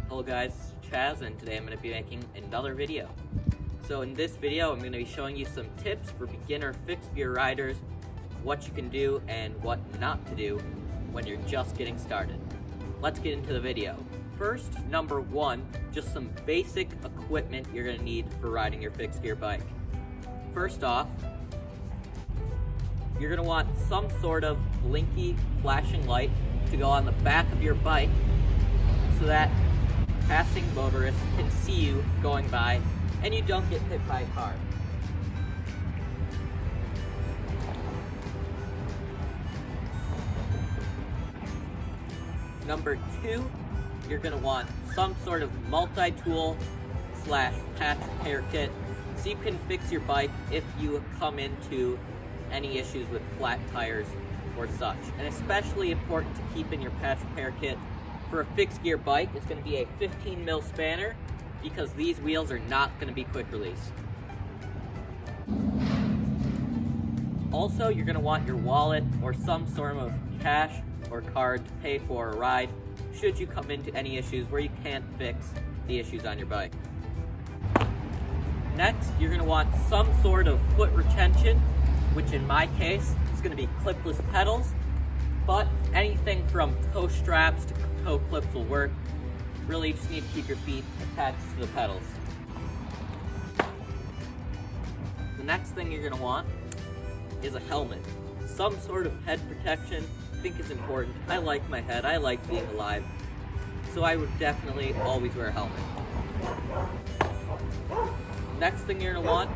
Hello guys, Chaz, and today I'm going to be making another video. So in this video I'm going to be showing you some tips for beginner fixed gear riders, what you can do and what not to do when you're just getting started. Let's get into the video. First, number one, just some basic equipment you're going to need for riding your fixed gear bike. First off, you're going to want some sort of blinky flashing light to go on the back of your bike so that passing motorists can see you going by and you don't get hit by a car. Number two, you're going to want some sort of multi-tool / patch repair kit so you can fix your bike if you come into any issues with flat tires or such. And especially important to keep in your patch repair kit for a fixed gear bike is going to be a 15 mil spanner, because these wheels are not going to be quick release. Also, you're going to want your wallet or some sort of cash or card to pay for a ride should you come into any issues where you can't fix the issues on your bike. Next, you're going to want some sort of foot retention, which in my case is going to be clipless pedals, but anything from toe straps to toe clips will work. Really, you just need to keep your feet attached to the pedals. The next thing you're going to want is a helmet. Some sort of head protection I think is important. I like my head, I like being alive, so I would definitely always wear a helmet. Next thing you're going to want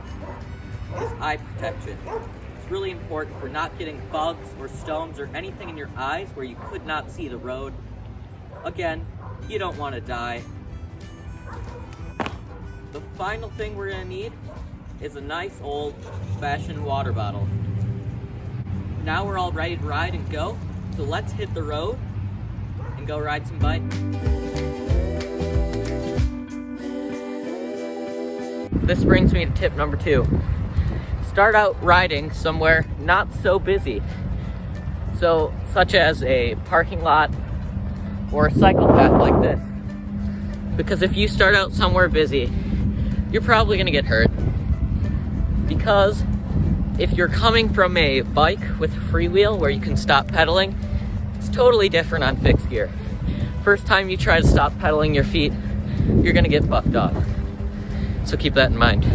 is eye protection. It's really important for not getting bugs or stones or anything in your eyes where you could not see the road. Again, you don't want to die. The final thing we're going to need is a nice old-fashioned water bottle. Now we're all ready to ride and go, so let's hit the road and go ride some bike. This brings me to tip number two. Start out riding somewhere not so busy. So, such as a parking lot or a cycle path like this. Because if you start out somewhere busy, you're probably gonna get hurt. Because if you're coming from a bike with a freewheel where you can stop pedaling, it's totally different on fixed gear. First time you try to stop pedaling your feet, you're gonna get bucked off. So keep that in mind.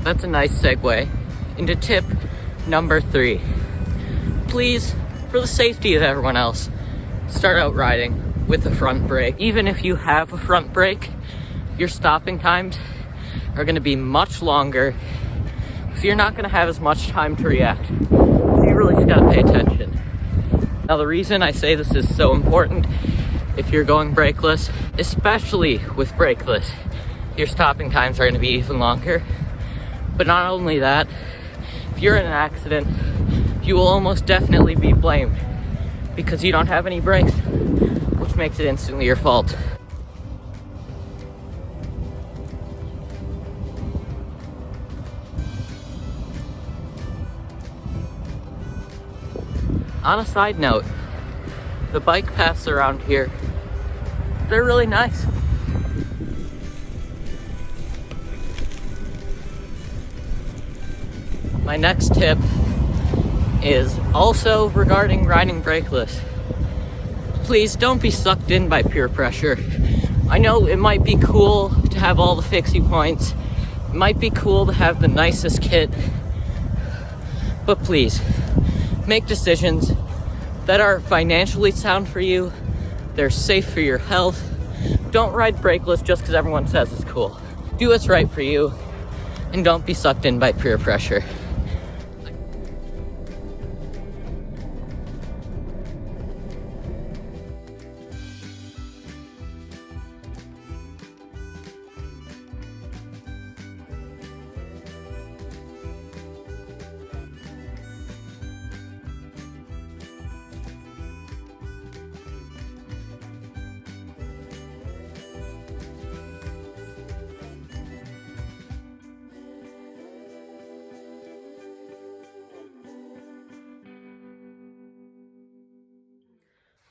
That's a nice segue into tip number three. Please, for the safety of everyone else, start out riding with a front brake. Even if you have a front brake, your stopping times are going to be much longer, so you're not going to have as much time to react. So you really just got to pay attention. Now, the reason I say this is so important, if you're going brakeless, especially with brakeless, your stopping times are going to be even longer. But not only that, if you're in an accident, you will almost definitely be blamed because you don't have any brakes, which makes it instantly your fault. On a side note, the bike paths around here, they're really nice. My next tip is also regarding riding brakeless. Please don't be sucked in by peer pressure. I know it might be cool to have all the fixie points. It might be cool to have the nicest kit. But please, make decisions that are financially sound for you. They're safe for your health. Don't ride brakeless just because everyone says it's cool. Do what's right for you, and don't be sucked in by peer pressure.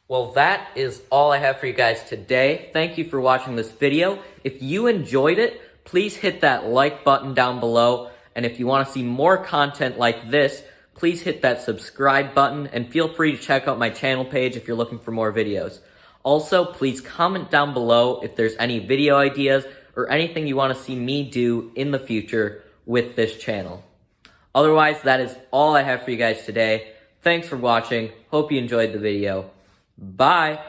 Well, that is all I have for you guys today. Thank you for watching this video. If you enjoyed it, please hit that like button down below. And if you want to see more content like this, please hit that subscribe button and feel free to check out my channel page if you're looking for more videos. Also, please comment down below if there's any video ideas or anything you want to see me do in the future with this channel. Otherwise, that is all I have for you guys today. Thanks for watching. Hope you enjoyed the video. Bye!